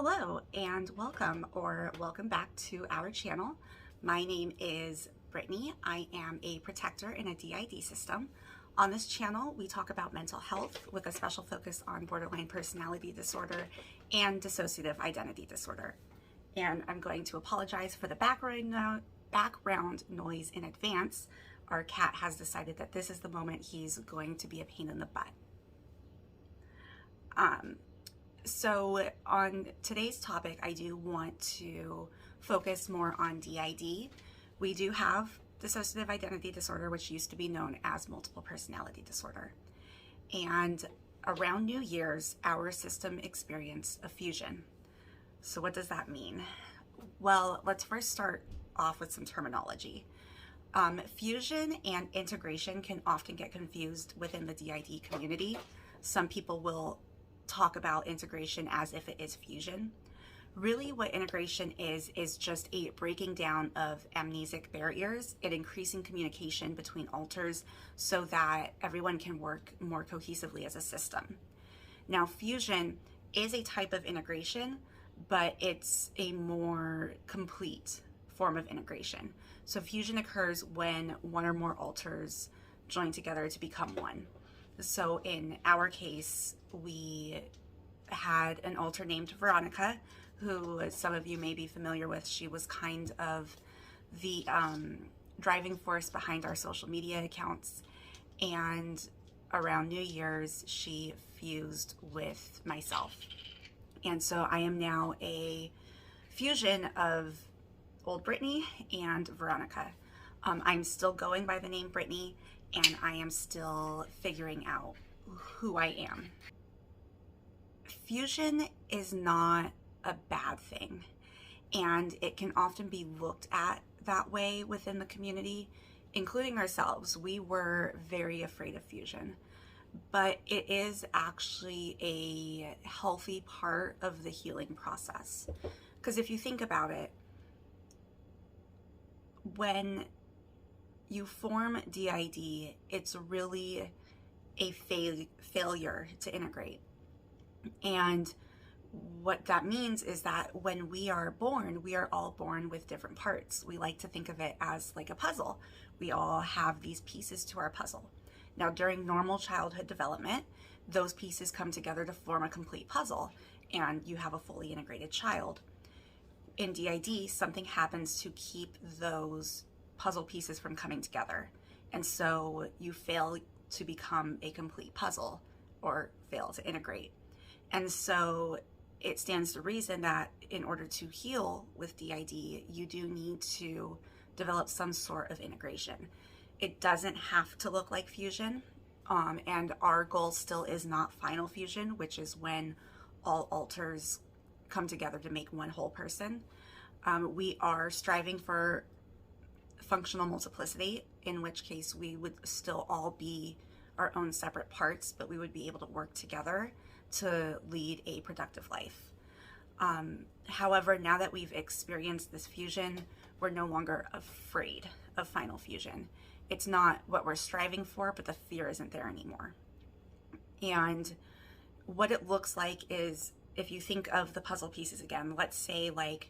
Hello and welcome back to our channel. My name is Brittany. I am a protector in a DID system. On this channel, we talk about mental health with a special focus on borderline personality disorder and dissociative identity disorder. And I'm going to apologize for the background noise in advance. Our cat has decided that this is the moment he's going to be a pain in the butt. So on today's topic, I do want to focus more on DID. We do have dissociative identity disorder, which used to be known as multiple personality disorder. And around New Year's, our system experienced a fusion. So what does that mean? Well, let's first start off with some terminology. Fusion and integration can often get confused within the DID community. Some people will talk about integration as if it is fusion. Really what integration is just a breaking down of amnesic barriers and increasing communication between alters so that everyone can work more cohesively as a system. Now, fusion is a type of integration, but it's a more complete form of integration. So fusion occurs when one or more alters join together to become one. So in our case, we had an alter named Veronica, who some of you may be familiar with. She was kind of the driving force behind our social media accounts. And around New Year's, she fused with myself. And so I am now a fusion of old Brittany and Veronica. I'm still going by the name Brittany, and I am still figuring out who I am. Fusion is not a bad thing, and it can often be looked at that way within the community, including ourselves. We were very afraid of fusion, but it is actually a healthy part of the healing process. Because if you think about it, when you form DID, it's really a failure to integrate. And what that means is that when we are born, we are all born with different parts. We like to think of it as like a puzzle. We all have these pieces to our puzzle. Now, during normal childhood development, those pieces come together to form a complete puzzle, and you have a fully integrated child. In DID, something happens to keep those puzzle pieces from coming together. And so you fail to become a complete puzzle or fail to integrate. And so it stands to reason that in order to heal with DID, you do need to develop some sort of integration. It doesn't have to look like fusion. And our goal still is not final fusion, which is when all alters come together to make one whole person. We are striving for functional multiplicity, in which case we would still all be our own separate parts, but we would be able to work together to lead a productive life. However, now that we've experienced this fusion, we're no longer afraid of final fusion. It's not what we're striving for, but the fear isn't there anymore. And what it looks like is, if you think of the puzzle pieces again, let's say like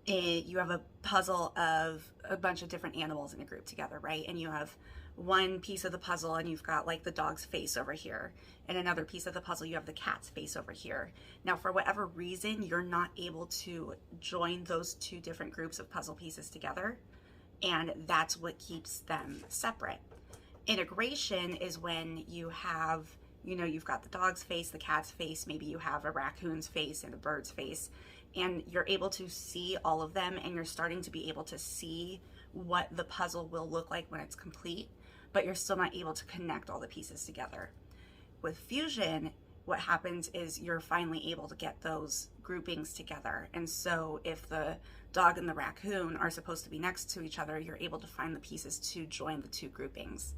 you have a puzzle of a bunch of different animals in a group together, right? And you have one piece of the puzzle and you've got like the dog's face over here, and another piece of the puzzle you have the cat's face over here. Now, for whatever reason, you're not able to join those two different groups of puzzle pieces together, and that's what keeps them separate. Integration is when you have, you've got the dog's face, the cat's face, maybe you have a raccoon's face and a bird's face, and you're able to see all of them, and you're starting to be able to see what the puzzle will look like when it's complete, but you're still not able to connect all the pieces together. With fusion, what happens is you're finally able to get those groupings together. And so if the dog and the raccoon are supposed to be next to each other, you're able to find the pieces to join the two groupings.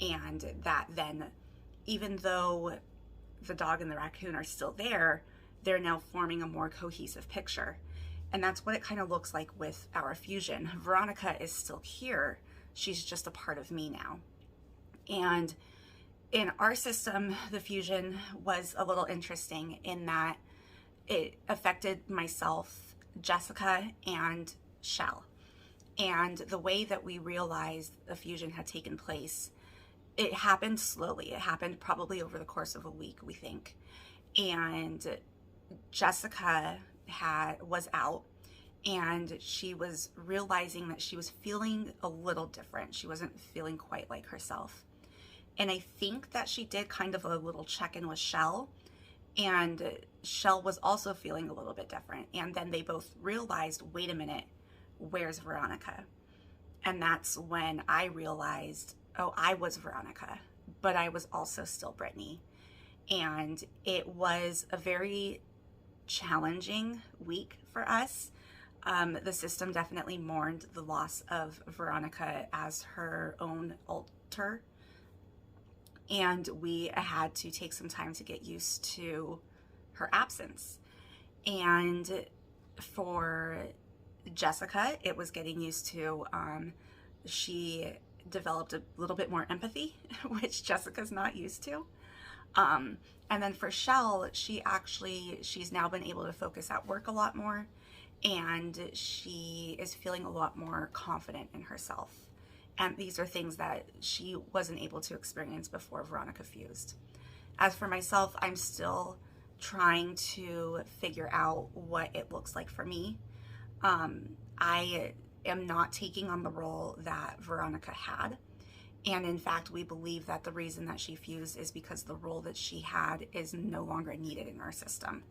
And that then, even though the dog and the raccoon are still there, they're now forming a more cohesive picture. And that's what it kind of looks like with our fusion. Veronica is still here. She's just a part of me now. And in our system, the fusion was a little interesting in that it affected myself, Jessica, and Shell. And the way that we realized the fusion had taken place, it happened slowly. It happened probably over the course of a week, we think. And Jessica was out, and she was realizing that she was feeling a little different. She wasn't feeling quite like herself. And I think that she did kind of a little check-in with Shell, and Shell was also feeling a little bit different. And then they both realized, wait a minute, where's Veronica? And that's when I realized, oh, I was Veronica, but I was also still Brittany. And it was a very challenging week for us. The system definitely mourned the loss of Veronica as her own alter. And we had to take some time to get used to her absence. And for Jessica, it was getting used to, she developed a little bit more empathy, which Jessica's not used to. And then for Shell, she's now been able to focus at work a lot more, and she is feeling a lot more confident in herself. And these are things that she wasn't able to experience before Veronica fused. As for myself, I'm still trying to figure out what it looks like for me. I am not taking on the role that Veronica had. And in fact, we believe that the reason that she fused is because the role that she had is no longer needed in our system.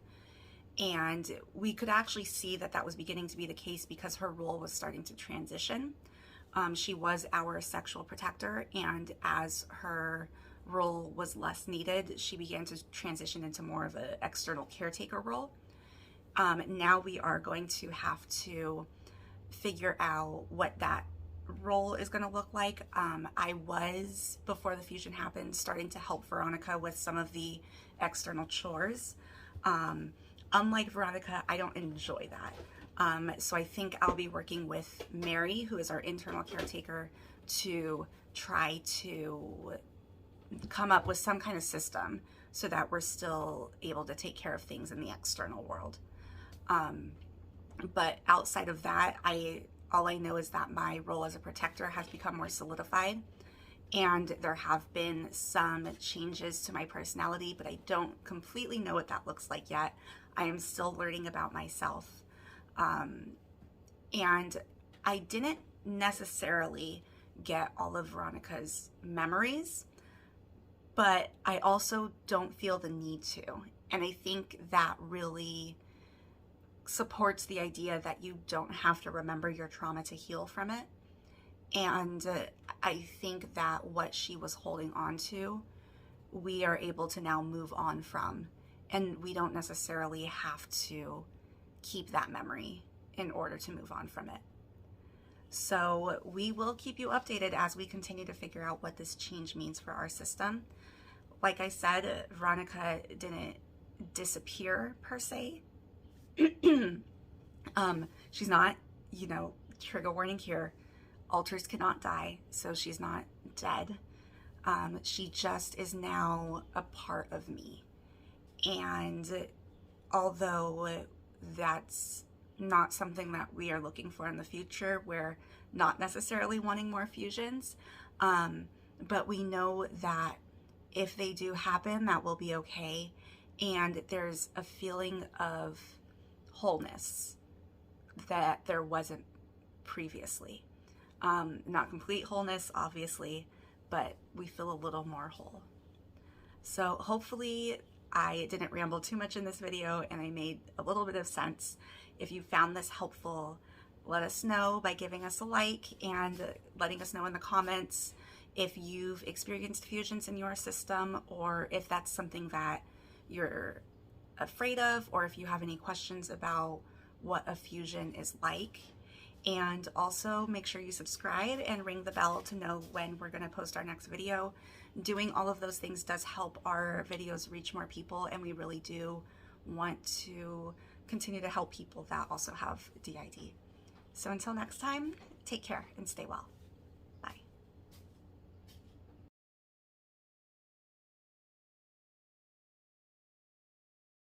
And we could actually see that that was beginning to be the case because her role was starting to transition. She was our sexual protector, and as her role was less needed, she began to transition into more of an external caretaker role. Now we are going to have to figure out what that role is going to look like. I was, before the fusion happened, starting to help Veronica with some of the external chores. Unlike Veronica, I don't enjoy that. So I think I'll be working with Mary, who is our internal caretaker, to try to come up with some kind of system so that we're still able to take care of things in the external world. But outside of that, all I know is that my role as a protector has become more solidified, and there have been some changes to my personality, but I don't completely know what that looks like yet. I am still learning about myself. And I didn't necessarily get all of Veronica's memories, but I also don't feel the need to. And I think that really supports the idea that you don't have to remember your trauma to heal from it. And I think that what she was holding on to, we are able to now move on from, and we don't necessarily have to keep that memory in order to move on from it. So we will keep you updated as we continue to figure out what this change means for our system. Like I said, Veronica didn't disappear per se. She's not, trigger warning here, alters cannot die, so she's not dead. She just is now a part of me. And although that's not something that we are looking for in the future, we're not necessarily wanting more fusions, but we know that if they do happen, that will be okay. And there's a feeling of wholeness that there wasn't previously. Not complete wholeness, obviously, but we feel a little more whole. So hopefully I didn't ramble too much in this video and I made a little bit of sense. If you found this helpful, let us know by giving us a like and letting us know in the comments if you've experienced fusions in your system, or if that's something that you're afraid of, or if you have any questions about what a fusion is like. And also make sure you subscribe and ring the bell to know when we're going to post our next video. Doing all of those things does help our videos reach more people, and we really do want to continue to help people that also have DID. So until next time, take care and stay well.